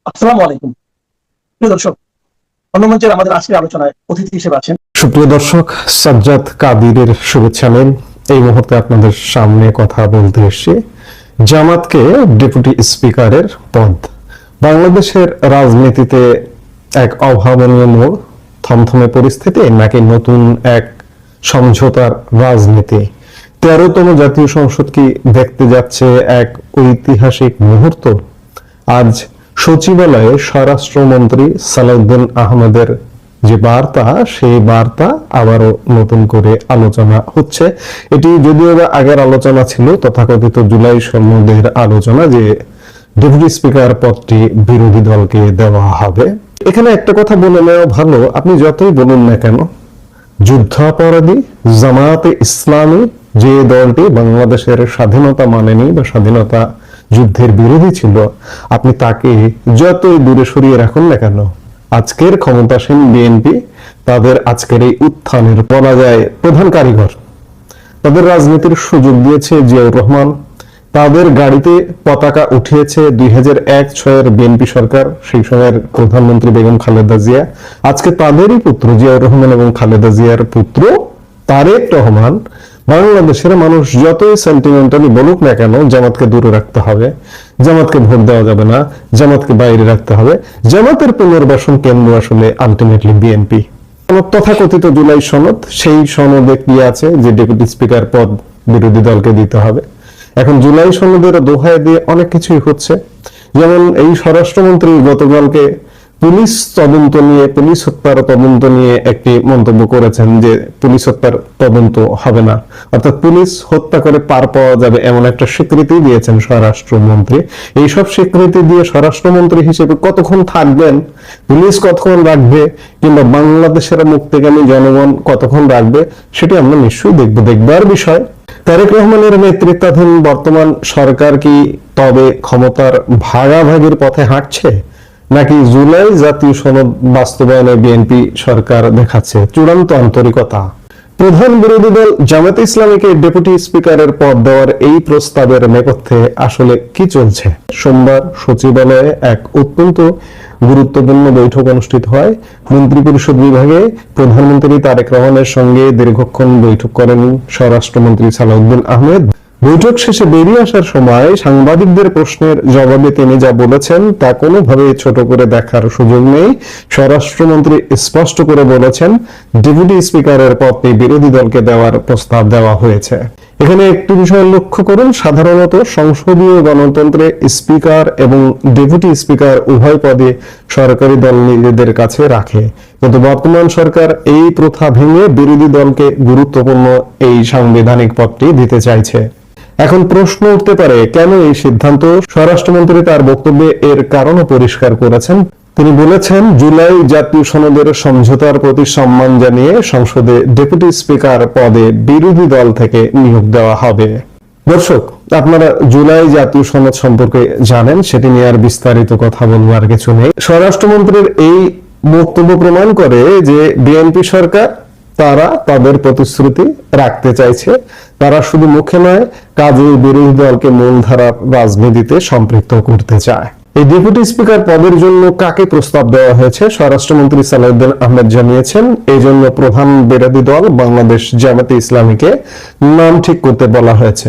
আসসালামু আলাইকুম। প্রিয় দর্শক, অন্যমঞ্চের আমাদের আজকের আলোচনায় অতিথি হিসেবে আছেন সুপ্রিয় দর্শক, সাজ্জাদ কাদিরের শুভেচ্ছা নেন। এই মুহূর্তে আপনাদের সামনে কথা বলতে এসেছি জামাতকে ডেপুটি স্পিকারের পদ। বাংলাদেশের রাজনীতিতে এক অভাবনীয় মোড়, থমথমে পরিস্থিতি নাকি নতুন এক সমঝোতার রাজনীতি? 13তম জাতীয় সংসদ কি দেখতে যাচ্ছে এক ঐতিহাসিক মুহূর্ত? আজ সচিবালয়ে স্বরাষ্ট্রমন্ত্রী সালাউদ্দিন আহমেদের যে বার্তা, সেই বার্তা আবারও নতুন করে আলোচনা হচ্ছে। এটি যদিও আগের আলোচনা ছিল, তথাকথিত জুলাই সনদের আলোচনা, যে ডেপুটি স্পিকার পদটি বিরোধী দলকে দেওয়া হবে। এখানে একটা কথা বলে নেওয়া ভালো, আপনি যতই বলুন না কেন, যুদ্ধাপরাধী জামায়াতে ইসলামী, যে দলটি বাংলাদেশের স্বাধীনতা মানেনি বা স্বাধীনতা যুদ্ধের বিরোধী ছিল, আপনি তাকে যতই দূরে সরিয়ে রাখুন না কেন, আজকের ক্ষমতাসীন বিএনপি তাদের আজকের এই উত্থানের বলা যায় প্রধান কারিগর। তাদের রাজনীতির সুযোগ দিয়েছে জিয়াউর রহমান, তাদের গাড়িতে পতাকা উঠিয়েছে 2001-06 বিএনপি সরকার, সেই সময়ের প্রধানমন্ত্রী বেগম খালেদা জিয়া। আজকে তাদেরই পুত্র জিয়াউর রহমান এবং খালেদা জিয়ার পুত্র তারেক রহমান, বাংলাদেশের মানুষ যতই সেন্টিমেন্টালি বলুক না কেন, জামাতকে দূরে রাখতে হবে, জামাতকে ভোট দেওয়া যাবে না, জামাতকে বাইরে রাখতে হবে, জামাতের পুনর্বাসন কেন্দ্র আসলে আলটিমেটলি বিএনপি। তথাকথিত জুলাই সনদ, সেই সনদে কি আছে যে ডেপুটি স্পিকার পদ বিরোধী দলকে দিতে হবে। এখন জুলাই সনদের দোহায় দিয়ে অনেক কিছুই হচ্ছে। যেমন এই স্বরাষ্ট্রমন্ত্রী গতকালকে পুলিশ হত্যার তদন্ত নিয়ে একটি মন্তব্য করেছেন যে পুলিশ হত্যার তদন্ত হবে না, অর্থাৎ পুলিশ হত্যা করে পার পাওয়া যাবে, এমন একটা স্বীকৃতি দিয়েছেন স্বরাষ্ট্রমন্ত্রী। এইসব স্বীকৃতি দিয়ে স্বরাষ্ট্রমন্ত্রী হিসেবে কতক্ষণ থাকবেন, পুলিশ কতক্ষণ রাখবে, কিংবা বাংলাদেশের মুক্তিগামী জনগণ কতক্ষণ রাখবে, সেটি আমরা নিশ্চয়ই দেখবার বিষয়। তারেক রহমানের নেতৃত্বাধীন বর্তমান সরকার কি তবে ক্ষমতার ভাগাভাগির পথে হাঁটছে, নাকি জুলাই জাতীয় সনদ বাস্তবায়নে বিএনপি সরকার দেখাচ্ছে চূড়ান্ত আন্তরিকতা? প্রধান বিরোধী দল জামায়াতে ইসলামীকে ডেপুটি স্পিকারের পদ দেওয়ার এই প্রস্তাবের নেপথ্যে আসলে কি চলছে? সোমবার সচিবালয়ে এক অত্যন্ত গুরুত্বপূর্ণ বৈঠক অনুষ্ঠিত হয়। মন্ত্রিপরিষদ বিভাগে প্রধানমন্ত্রী তারেক রহমানের সঙ্গে দীর্ঘক্ষণ বৈঠক করেন স্বরাষ্ট্রমন্ত্রী সালাউদ্দিন আহমেদ। বৈঠক শেষে বেরিয়ে আসার সময় সাংবাদিকদের প্রশ্নের জবাবে তিনি যা বলেছেন তা কোনোভাবে ছোট করে দেখার সুযোগ নেই। স্বরাষ্ট্রমন্ত্রী স্পষ্ট করে বলেছেন, ডেপুটি স্পিকারের পদটি বিরোধী দলকে দেওয়ার প্রস্তাব দেওয়া হয়েছে। এখানে একটি বিষয় লক্ষ্য করুন, সাধারণত সংসদীয় গণতন্ত্রে স্পিকার এবং ডেপুটি স্পিকার উভয় পদে সরকারি দল নিজেদের কাছে রাখে, কিন্তু বর্তমান সরকার এই প্রথা ভেঙে বিরোধী দলকে গুরুত্বপূর্ণ এই সাংবিধানিক পদটি দিতে চাইছে। এখন প্রশ্ন উঠতে পারে, কেন এই সিদ্ধান্ত? স্বরাষ্ট্রমন্ত্রী তার বক্তব্যে এর কারণও পরিষ্কার করেছেন। তিনি বলেছেন, জুলাই জাতীয় সনদের সমঝোতার প্রতি সম্মান জানিয়ে সংসদে ডেপুটি স্পিকার পদে বিরোধী দল থেকে নিয়োগ দেওয়া হবে। দর্শক, আপনারা জুলাই জাতীয় সনদ সম্পর্কে জানেন, সেটি নিয়ে আর বিস্তারিত কথা বলবার কিছু নেই। স্বরাষ্ট্রমন্ত্রীর এই বক্তব্য প্রমাণ করে যে বিএনপি সরকার তারা তাদের প্রতিশ্রুতি রাখতে চাইছে। তারা শুধু মুখে নয়, কাজে বিরোধী দলকে মূলধারার রাজনীতিতে সম্পৃক্ত করতে চায়। এই ডেপুটি স্পিকার পদের জন্য কাকে প্রস্তাব দেওয়া হয়েছে? স্বরাষ্ট্রমন্ত্রী সালাউদ্দিন আহমেদ জানিয়েছেন, এই জন্য প্রধান বিরোধী দল বাংলাদেশ জামায়াতে ইসলামীকে নাম ঠিক করতে বলা হয়েছে।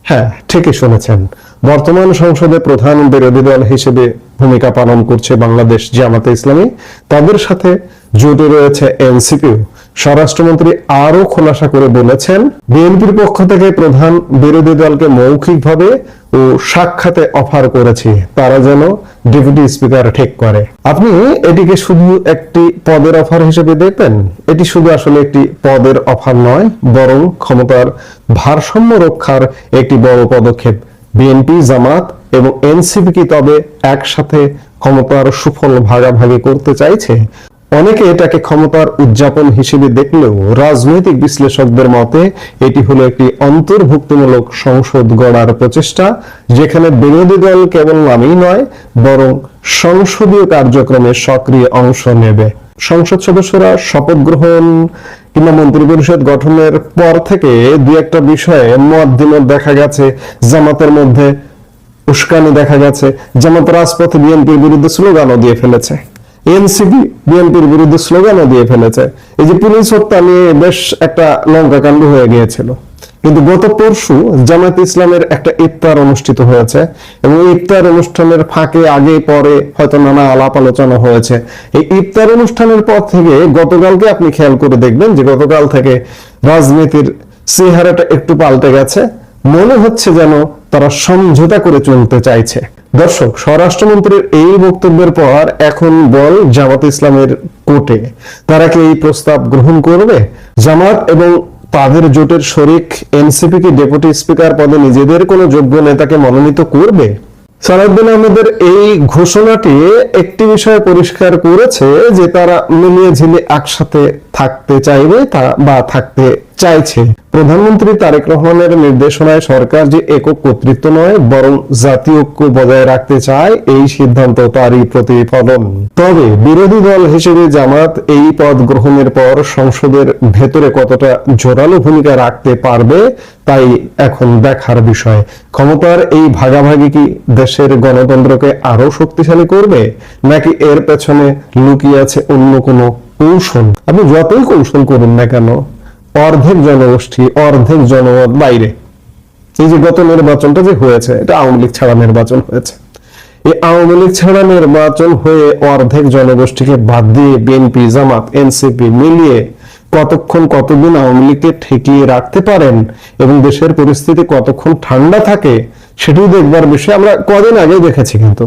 হ্যাঁ, ঠিকই শুনেছেন, বর্তমান সংসদে প্রধান বিরোধী দল হিসেবে ভূমিকা পালন করছে বাংলাদেশ জামায়াতে ইসলামী, তাদের সাথে জোটে রয়েছে এনসিপিও। স্বরাষ্ট্রমন্ত্রী আরো খোলাসা করে বলেছেন, বিএনপির পক্ষ থেকে প্রধান বিরোধী দলকে মৌখিকভাবে ও সাক্ষাতে অফার করেছি, তারা যেন ডেপুটি স্পিকার ঠিক করে। আপনি এটিকে শুধু একটি পদের অফার হিসেবে দেখবেন? এটি শুধু আসলে একটি পদের অফার নয়, বরং ক্ষমতার ভারসাম্য রক্ষার একটি বড় পদক্ষেপ। বিএনপি, জামাত এবং এনসিপি কি তবে একসাথে ক্ষমতার সুফল ভাগাভাগি করতে চাইছে? অনেকে এটাকে ক্ষমতার উদযাপন হিসেবে দেখলেও রাজনৈতিক বিশ্লেষকদের মতে এটি হলো একটি অন্তর্ভুক্তিমূলক সংসদ গড়ার প্রচেষ্টা, যেখানে বিরোধী দল কেবল নামেই নয়, বরং সংসদীয় কার্যক্রমে সক্রিয় অংশ নেবে। সংসদ সদস্যরা শপথ গ্রহণ কিংবা মন্ত্রিপরিষদ গঠনের পর থেকে দুই একটা বিষয়ে মত দ্বিমত দেখা গেছে। জামাতের মধ্যে উস্কানি দেখা গেছে। জামাত রাজপথে বিএনপির বিরুদ্ধে স্লোগানও দিয়ে ফেলেছে, এনসিপি বিএনপির বিরুদ্ধে স্লোগানও দিয়ে ফেলেছে। এই যে পুলিশ হত্যা নিয়ে বেশ একটা লঙ্কাকাণ্ড হয়ে গিয়েছিল, কিন্তু গত পরশু জামাত ইসলামের একটা ইফতার অনুষ্ঠিত হয়েছে এবং ইফতার অনুষ্ঠানের ফাঁকে আগে পরে হয়তো নানা আলাপ আলোচনা হয়েছে। এই ইফতার অনুষ্ঠানের পর থেকে গতকালকে আপনি খেয়াল করে দেখবেন যে গতকাল থেকে রাজনীতির চেহারাটা একটু পাল্টে গেছে। মনে হচ্ছে যেন তারা সমঝোতা করে চলতে চাইছে। দর্শক, স্বরাষ্ট্রমন্ত্রীর এই বক্তব্যের পর এখন বল জামাত ইসলামের কোর্টে, তারা কি এই প্রস্তাব গ্রহণ করবে? জামাত এবং তাদের জোটের শরিক এনসিপি কি ডেপুটি স্পিকার পদে নিজেদের কোনো যোগ্য নেতাকে মনোনীত করবে? সালাউদ্দিন আহমেদের এই ঘোষণাটি একটি বিষয় পরিষ্কার করেছে যে তারা মিলিয়ে ঝিলে একসাথে থাকতে চাইবে বা থাকতে চাইছে। প্রধানমন্ত্রী তারেক রহমানের নির্দেশনায় সরকার যে একক কর্তৃত্ব নয় বরং জাতীয় ঐক্য বজায় রাখতে চায়, এই সিদ্ধান্ত তারই প্রতিফলন। তবে বিরোধী দল হিসেবে জামাত এই পদ গ্রহণের পর সংসদের ভেতরে কতটা জোরালো ভূমিকা রাখতে পারবে তাই এখন দেখার বিষয়। ক্ষমতার এই ভাগাভাগি কি দেশের গণতন্ত্রকে আরো শক্তিশালী করবে, নাকি এর পেছনে লুকিয়ে আছে অন্য কোনো কৌশল? আপনি যতই কৌশল করুন না কেন, অর্ধেক জনগোষ্ঠী অর্ধেক জনমত বাইরে। এই যে গত নির্বাচনটা যে হয়েছে, এটা আওয়ামী লীগ ছাড়া নির্বাচন হয়েছে। এই আওয়ামী লীগ ছাড়া নির্বাচন হয়ে অর্ধেক জনগোষ্ঠীকে বাদ দিয়ে বিএনপি, জামাত, এনসিপি মিলিয়ে কতক্ষণ কতদিন আওয়ামী লীগকে ঠেকিয়ে রাখতে পারেন এবং দেশের পরিস্থিতি কতক্ষণ ঠান্ডা থাকে সেটাই দেখবার বিষয়। আমরা কদিন আগে দেখেছি, কিন্তু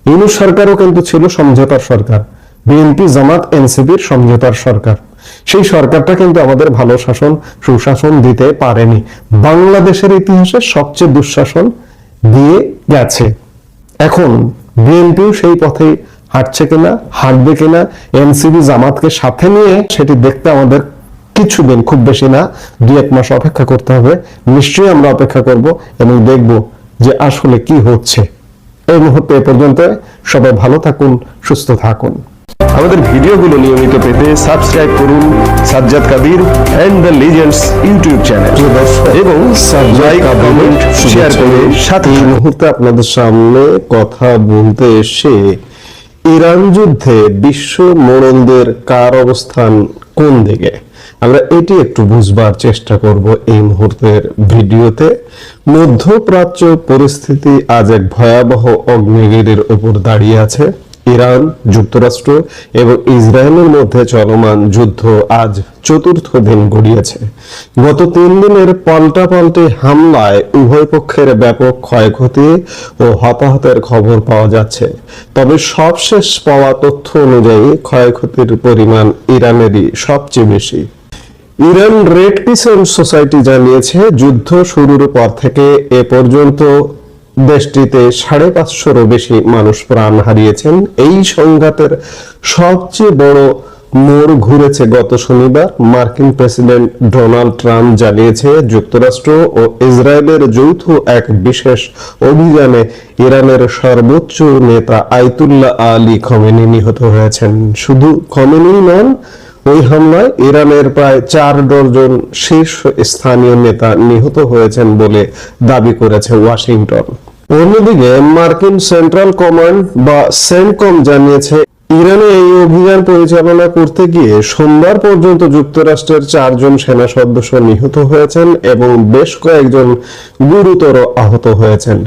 ইউনূস সরকারও কিন্তু ছিল সমঝোতার সরকার, বিএনপি, জামাত, এনসিপির সমঝোতার সরকার। সেই সরকারটা কিন্তু আমাদের ভালো শাসন, সুশাসন দিতে পারেনি। বাংলাদেশের ইতিহাসে সবচেয়ে দুঃশাসন দিয়ে গেছে। এখন বিএনপিও সেই পথে হাঁটছে কিনা, হাঁটবে কিনা, এনসিপি জামাতকে সাথে নিয়ে, সেটি দেখতে আমাদের কিছুদিন, খুব বেশি না 2-1 মাস অপেক্ষা করতে হবে। নিশ্চয়ই আমরা অপেক্ষা করব এবং দেখব যে আসলে কি হচ্ছে। এই মুহূর্তে এ পর্যন্ত। সবাই ভালো থাকুন, সুস্থ থাকুন। আমাদের ভিডিওগুলো নিয়মিত পেতে সাবস্ক্রাইব করুন Sajjad Kadir and the legends YouTube channel এবং লাইক, কমেন্ট, শেয়ার করে সাথে। এই মুহূর্তে আপনাদের সামনে কথা বলতে এসে ইরান যুদ্ধে বিশ্ব মোড়লদের কার অবস্থান কোন দিকে, আমরা এটি একটু বুঝবার চেষ্টা করব এই মুহূর্তের ভিডিওতে। মধ্যপ্রাচ্য পরিস্থিতি আজ এক ভয়াবহ অগ্নিগিরির উপর দাঁড়িয়ে আছে। ইরান, যুক্তরাষ্ট্র এবং ইসরায়েলের মধ্যে চলমান যুদ্ধ আজ 4র্থ দিন গড়িয়েছে। গত 3 দিনের পাল্টাপাল্টি হামলায় উভয় পক্ষের ব্যাপক ক্ষয়ক্ষতি ও হতাহতের খবর পাওয়া যাচ্ছে। তবে সবশেষ পাওয়া তথ্য অনুযায়ী ক্ষয়ক্ষতির পরিমাণ ইরানেরই সবচেয়ে বেশি। ইরান রেড ক্রিসেন্ট সোসাইটি জানিয়েছে, যুদ্ধ শুরুর পর থেকে এ পর্যন্ত দেশটিতে 550-রও বেশি মানুষ প্রাণ হারিয়েছেন। এই সংঘাতের সবচেয়ে বড় মোড় ঘুরেছে গত শনিবার। মার্কিন প্রেসিডেন্ট ডোনাল্ড ট্রাম্প জানিয়েছে, যুক্তরাষ্ট্র ও ইসরায়েলের যৌথ এক বিশেষ অভিযানে ইরানের সর্বোচ্চ নেতা আয়াতুল্লাহ আলী খমেনি নিহত হয়েছেন। শুধু খমেনি নন, ওই হামলায় ইরানের প্রায় 4 ডজন শীর্ষ স্থানীয় নেতা নিহত হয়েছেন বলে দাবি করেছে ওয়াশিংটন। অন্যদিকে মার্কিন সেন্ট্রাল কমান্ড বা সেন্টকম জানিয়েছে, ইরানে এই অভিযান পরিচালনা করতে গিয়ে সোমবার পর্যন্ত যুক্তরাষ্ট্রের 4 জন সেনা সদস্য নিহত হয়েছেন এবং বেশ কয়েকজন গুরুতর আহত হয়েছেন।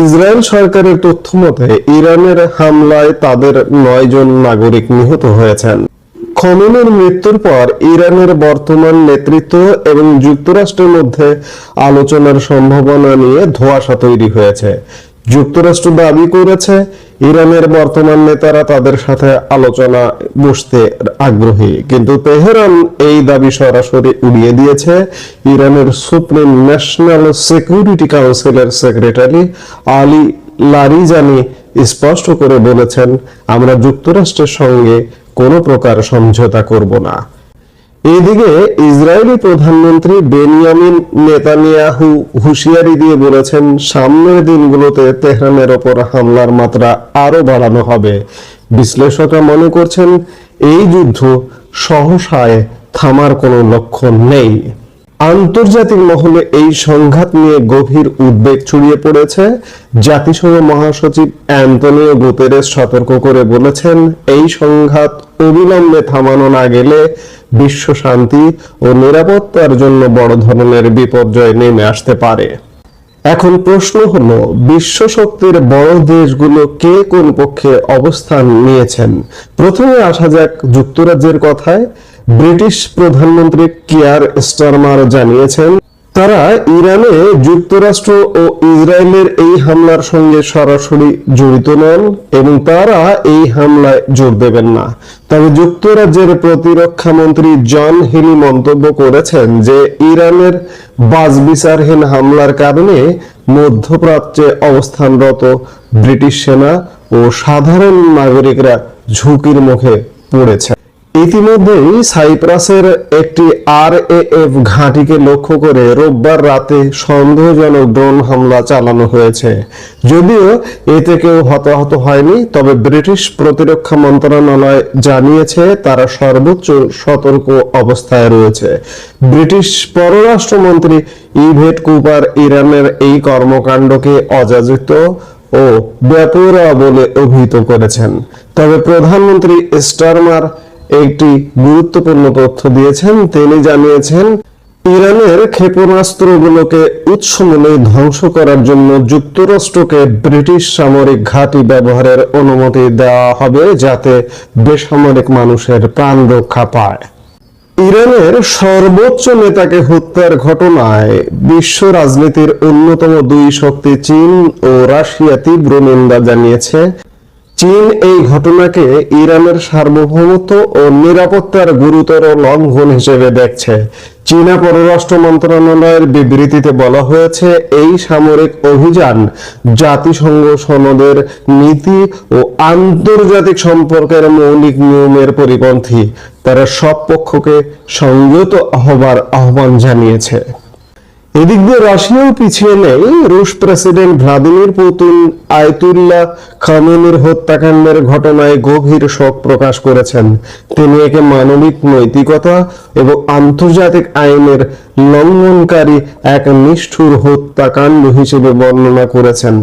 ইসরায়েল সরকারের তথ্য মতে ইরানের হামলায় তাদের 9 জন নাগরিক নিহত হয়েছেন। খমেনির মৃত্যুর পর ইরানের বর্তমান নেতৃত্ব এবং যুক্তরাষ্ট্রের মধ্যে আলোচনার সম্ভাবনা নিয়ে ধোঁয়াশা তৈরি হয়েছে। যুক্তরাষ্ট্র দাবি করেছে, ইরানের বর্তমান নেতারা তাদের সাথে আলোচনা বসতে আগ্রহী, কিন্তু তেহরান এই দাবি সরাসরি উড়িয়ে দিয়েছে। ইরানের সুপ্রিম ন্যাশনাল সিকিউরিটি কাউন্সিলের সেক্রেটারি আলী লারিজানি স্পষ্ট করে বলেছেন, আমরা যুক্তরাষ্ট্রের সঙ্গে কোনো প্রকার সমঝোতা করব না। এদিকে ইসরায়েলি প্রধানমন্ত্রী বেনিয়ামিন নেতানিয়াহু হুঁশিয়ারি দিয়ে বলেছেন, সামনের দিনগুলোতে তেহরানের ওপর হামলার মাত্রা আরো বাড়ানো হবে। বিশ্লেষকরা মনে করছেন, এই যুদ্ধ সহসায় থামার কোনো লক্ষণ নেই। আন্তর্জাতিক মহলে এই সংঘাত নিয়ে গভীর উদ্বেগ ছড়িয়ে পড়েছে। জাতিসংঘ মহাসচিব অ্যান্টনিও গুতেরেস সতর্ক করে বলেছেন, এই সংঘাত অবিলম্বে থামানো না গেলে বিশ্ব শান্তি ও নিরাপত্তার জন্য বড় ধরনের বিপর্যয় নেমে আসতে পারে। এখন প্রশ্ন হলো, বিশ্ব শক্তির বড় দেশগুলো কে কোন পক্ষে অবস্থান নিয়েছেন। প্রথমে আসা যাক যুক্তরাজ্যের কথায়। ব্রিটিশ প্রধানমন্ত্রী কিয়ার স্টারমার জানিয়েছেন, তারা ইরানে যুক্তরাষ্ট্র ও ইসরায়েলের এই হামলার সঙ্গে সরাসরি জড়িত নন এবং তারা এই হামলায় জোর দেবেন না। তবে যুক্তরাজ্যের প্রতিরক্ষা মন্ত্রী জন হিলি মন্তব্য করেছেন যে ইরানের বাছবিচারহীন হামলার কারণে মধ্যপ্রাচ্যে অবস্থানরত ব্রিটিশ সেনা ও সাধারণ নাগরিকরা ঝুঁকির মুখে পড়েছে। ইতিমধ্যেই সাইপ্রাসের একটি RAF ঘাঁটিকে লক্ষ্য করে রোববার রাতে সন্দেহজনক ড্রোন হামলা চালানো হয়েছে। যদিও এতে কেউ হতাহত হয়নি, তবে ব্রিটিশ প্রতিরক্ষা মন্ত্রণালয় জানিয়েছে তারা সর্বোচ্চ সতর্ক অবস্থায় রয়েছে। ব্রিটিশ পররাষ্ট্রমন্ত্রী ইভেট কুপার ইরানের এই কর্মকাণ্ডকে অযাচিত ও বেপরোয়া বলে অভিহিত করেছেন। তবে প্রধানমন্ত্রী স্টারমার একটি গুরুত্বপূর্ণ তথ্য দিয়েছেন। তিনি জানিয়েছেন, ইরানের ক্ষেপণাস্ত্রগুলোকে উৎসমূলে ধ্বংস করার জন্য যুক্তরাষ্ট্রকে ব্রিটিশ সামরিক ঘাঁটি ব্যবহারের অনুমতি দেওয়া হবে যাতে বেসামরিক মানুষের প্রাণ রক্ষা পায়। ইরানের সর্বোচ্চ নেতাকে হত্যার ঘটনায় বিশ্ব রাজনীতির অন্যতম দুই শক্তি চীন ও রাশিয়া তীব্র নিন্দা জানিয়েছে। চীন এই ঘটনাকে ইরানের সার্বভৌমত্ব ও নিরাপত্তার গুরুতর লঙ্ঘন হিসেবে দেখছে। চীনা পররাষ্ট্র মন্ত্রণালয়ের বিবৃতিতে বলা হয়েছে, এই সামরিক অভিযান জাতিসংঘ সনদের নীতি ও আন্তর্জাতিক সম্পর্কের মৌলিক নিয়মের পরিপন্থী। তারা সব পক্ষকে সংযত হবার আহ্বান জানিয়েছে। এদিক দিয়ে রাশিয়াও পিছিয়ে নেই। রুশ প্রেসিডেন্ট ভ্লাদিমির পুতিন আয়াতুল্লাহ খামেনির হত্যাকাণ্ডের ঘটনায় গভীর শোক প্রকাশ করেছেন। তিনি একে মানবিক নৈতিকতা এবং আন্তর্জাতিক আইনের লঙ্ঘনকারী এক নিষ্ঠুর হত্যাকাণ্ড হিসেবে বর্ণনা করেছেন।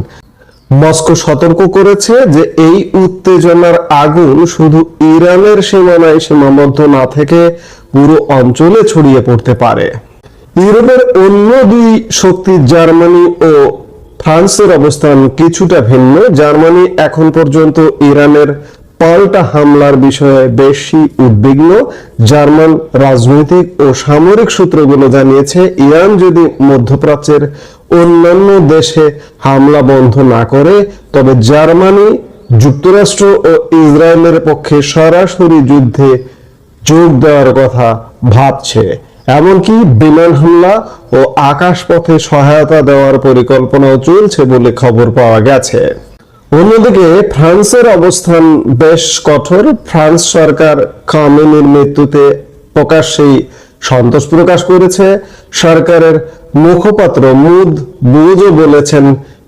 মস্কো সতর্ক করেছে যে এই উত্তেজনার আগুন শুধু ইরানের সীমানায় সীমাবদ্ধ না থেকে পুরো অঞ্চলে ছড়িয়ে পড়তে পারে। ইউরোপের অন্য দুই শক্তি জার্মানি ও ফ্রান্সের অবস্থান কিছুটা ভিন্ন। জার্মানি এখন পর্যন্ত ইরানের পাল্টা হামলার বিষয়ে বেশি উদ্বিগ্ন। জার্মান রাজনৈতিক ও সামরিক সূত্রগুলো জানিয়েছে, ইরান যদি মধ্যপ্রাচ্যের অন্যান্য দেশে হামলা বন্ধ না করে তবে জার্মানি যুক্তরাষ্ট্র ও ইসরায়েলের পক্ষে সরাসরি যুদ্ধে যোগ দেওয়ার কথা ভাবছে। এমনকি বিমান হামলা ও আকাশপথে সহায়তা দেওয়ার পরিকল্পনাও চলছে বলে খবর পাওয়া গেছে। অন্যদিকে ফ্রান্সের অবস্থান বেশ কঠোর। ফ্রান্স সরকার খামেনির মৃত্যুতে প্রকাশ্যেই সন্তোষ প্রকাশ করেছে। সরকারের মুখপাত্র মুদ বুজও বলেছেন,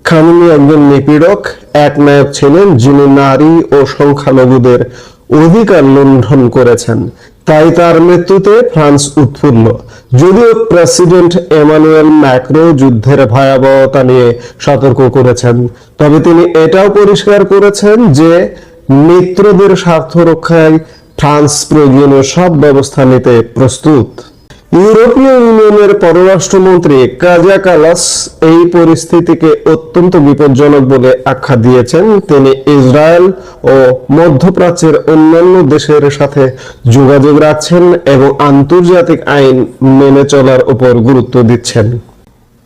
খামেনি একজন নিপীড়ক, একনায়ক ছিলেন যিনি নারী ও সংখ্যালঘুদের অধিকার লঙ্ঘন করেছেন। তাই তার মৃত্যুতে ফ্রান্স উৎফুল্ল। যদিও প্রেসিডেন্ট এমানুয়েল ম্যাক্রো যুদ্ধের ভয়াবহতা নিয়ে সতর্ক করেছেন, তবে তিনি এটাও পরিষ্কার করেছেন যে মিত্রদের স্বার্থ রক্ষায় ফ্রান্স প্রয়োজনীয় সব ব্যবস্থা নিতে প্রস্তুত। ইউরোপীয় ইউনিয়নের পররাষ্ট্রমন্ত্রী কাজা কালাস এই পরিস্থিতিকে অত্যন্ত বিপজ্জনক বলে আখ্যা দিয়েছেন। তিনি ইসরায়েল ও মধ্যপ্রাচ্যের অন্যান্য দেশের সাথে যোগাযোগ রাখছেন এবং আন্তর্জাতিক আইন মেনে চলার উপর গুরুত্ব দিচ্ছেন।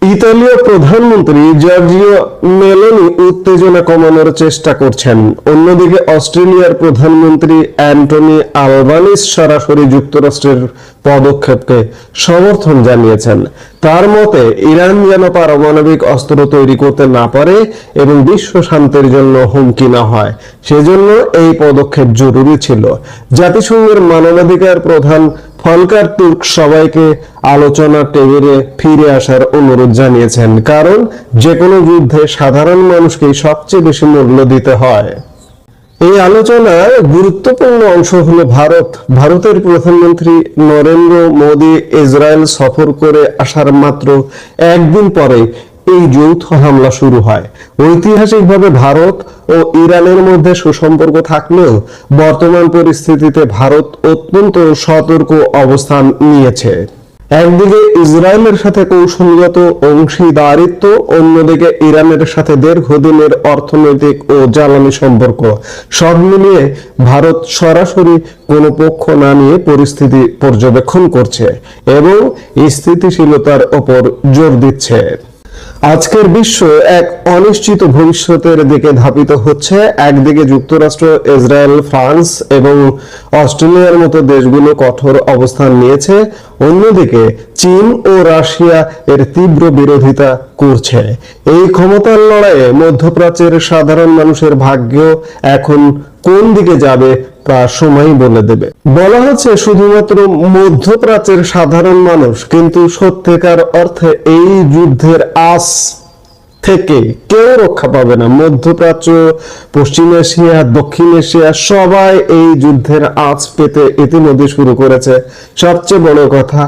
ইতালীয় প্রধানমন্ত্রী জর্জিও মেলোনি উত্তেজনা কমানোর চেষ্টা করছেন। অন্যদিকে অস্ট্রেলিয়ার প্রধানমন্ত্রী অ্যান্টনি আলবানিস সরাসরি যুক্তরাষ্ট্রের পদক্ষেপকে সমর্থন জানিয়েছেন। তার মতে, ইরান যেন পারমাণবিক অস্ত্র তৈরি করতে না পারে এবং বিশ্ব শান্তির জন্য হুমকি না হয়, সেজন্য এই পদক্ষেপ জরুরি ছিল। জাতিসংঘের মানবাধিকার প্রধান ফলকার তুর্ক সবাইকে আলোচনার টেবিলে ফিরে আসার অনুরোধ জানিয়েছেন, কারণ যে কোনো যুদ্ধে সাধারণ মানুষকেই সবচেয়ে বেশি মূল্য দিতে হয়। এই আলোচনার গুরুত্বপূর্ণ অংশ হলো ভারতের প্রধানমন্ত্রী নরেন্দ্র মোদী ইসরায়েল সফর করে আসার মাত্র একদিন পরে এই যৌথ হামলা শুরু হয়। ঐতিহাসিকভাবে ভারত ও ইরানের মধ্যে সুসম্পর্ক থাকলেও বর্তমান পরিস্থিতিতে ভারত অত্যন্ত সতর্ক অবস্থান নিয়েছে। একদিকে ইসরায়েলের সাথে কৌশলগত অংশীদারিত্ব, অন্যদিকে ইরানের সাথে দীর্ঘদিনের অর্থনৈতিক ও জ্বালানি সম্পর্ক, সব মিলিয়ে ভারত সরাসরি কোনো পক্ষ না নিয়ে পরিস্থিতি পর্যবেক্ষণ করছে এবং স্থিতিশীলতার ওপর জোর দিচ্ছে। আজকের বিশ্ব এক অনিশ্চিত ভবিষ্যতের দিকে ধাবিত হচ্ছে। একদিকে যুক্তরাষ্ট্র, ইসরায়েল, ফ্রান্স এবং অস্ট্রেলিয়ার মতো দেশগুলো কঠোর অবস্থান নিয়েছে, অন্যদিকে চীন ও রাশিয়া এর তীব্র বিরোধিতা করছে। এই ক্ষমতার লড়াইয়ে মধ্যপ্রাচ্যের সাধারণ মানুষের ভাগ্য এখন কোন দিকে যাবে তা সময় বলে দেবে। বলা হচ্ছে শুধুমাত্র মধ্যপ্রাচ্যের সাধারণ মানুষ, কিন্তু সত্যিকার অর্থে এই যুদ্ধের আঁচ থেকে কেউ রক্ষা পাবে না। মধ্যপ্রাচ্য, পশ্চিম এশিয়া, দক্ষিণ এশিয়া সবাই এই যুদ্ধের আঁচ পেতে ইতিমধ্যে শুরু করেছে। সবচেয়ে বড় কথা,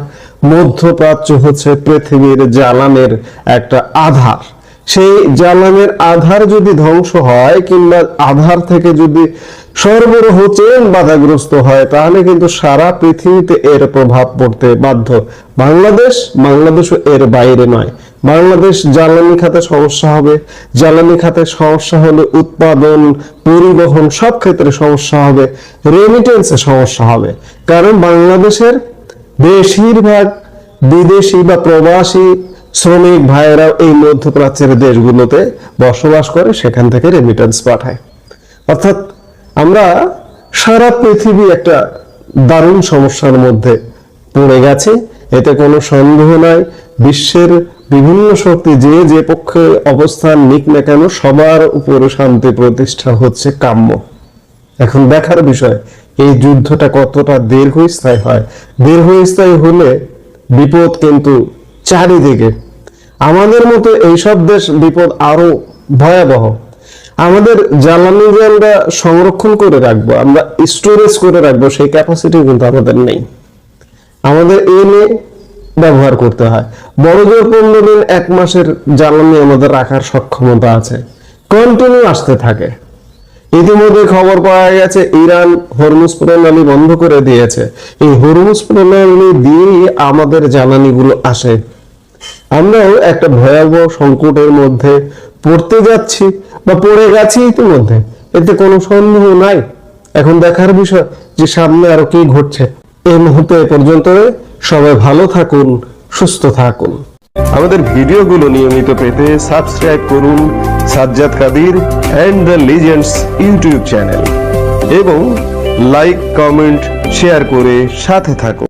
মধ্যপ্রাচ্য হচ্ছে পৃথিবীর জ্বালানির একটা আধার। সেই জ্বালানির আধার যদি ধ্বংস হয় কিংবা আধার থেকে যদি সরবরাহ চেন বাধাগ্রস্ত হয়, তাহলে কিন্তু সারা পৃথিবীতে এর প্রভাব পড়তে বাধ্য। বাংলাদেশও এর বাইরে নয়। বাংলাদেশ জ্বালানি খাতে সমস্যা হবে। জ্বালানি খাতে সমস্যা হলে উৎপাদন, পরিবহন সব ক্ষেত্রে সমস্যা হবে। রেমিটেন্সে সমস্যা হবে, কারণ বাংলাদেশের বেশিরভাগ বিদেশি বা প্রবাসী শ্রমিক ভাইয়েরা এই মধ্যপ্রাচ্যের দেশগুলোতে বসবাস করে, সেখান থেকে রেমিটেন্স পাঠায়। অর্থাৎ আমরা সারা পৃথিবী একটা দারুণ সমস্যার মধ্যে পড়ে গেছে, এতে কোনো সন্দেহ নাই। বিশ্বের বিভিন্ন শক্তি যে পক্ষে অবস্থান নিক না কেন, সবার উপরে শান্তি প্রতিষ্ঠা হচ্ছে কাম্য। এখন দেখার বিষয় এই যুদ্ধটা কতটা দীর্ঘস্থায়ী হয়। দীর্ঘস্থায়ী হলে বিপদ কিন্তু চারিদিকে। আমাদের মতো এইসব দেশ বিপদ আরো ভয়াবহ। আমাদের জ্বালানি যে আমরা সংরক্ষণ করে রাখবো, আমরা স্টোরেজ করে রাখবো, সেই ক্যাপাসিটি কিন্তু আমাদের নেই। আমাদের এনে ব্যবহার করতে হয়। বড় জোর 15 দিন 1 মাসের জ্বালানি আমাদের রাখার সক্ষমতা আছে, কন্টিনিউ আসতে থাকে। ইতিমধ্যে খবর পাওয়া গেছে ইরান হরমুজ প্রণালী বন্ধ করে দিয়েছে। এই হরমুজ প্রণালী দিয়েই আমাদের জ্বালানিগুলো আসে। আমরাও একটা ভয়াবহ সংকটের মধ্যে পড়তে যাচ্ছি বা পড়ে গেছি ইতিমধ্যে, এতে কোনো সন্দেহ নাই। এখন দেখার বিষয় যে সামনে আরো কি ঘটছে। এই মুহূর্তে এ পর্যন্ত। সবাই ভালো থাকুন, সুস্থ থাকুন। আমাদের ভিডিওগুলো নিয়মিত পেতে সাবস্ক্রাইব করুন Sajjad Kadir and the legends YouTube channel এবং লাইক, কমেন্ট, শেয়ার করে সাথে থাকুন।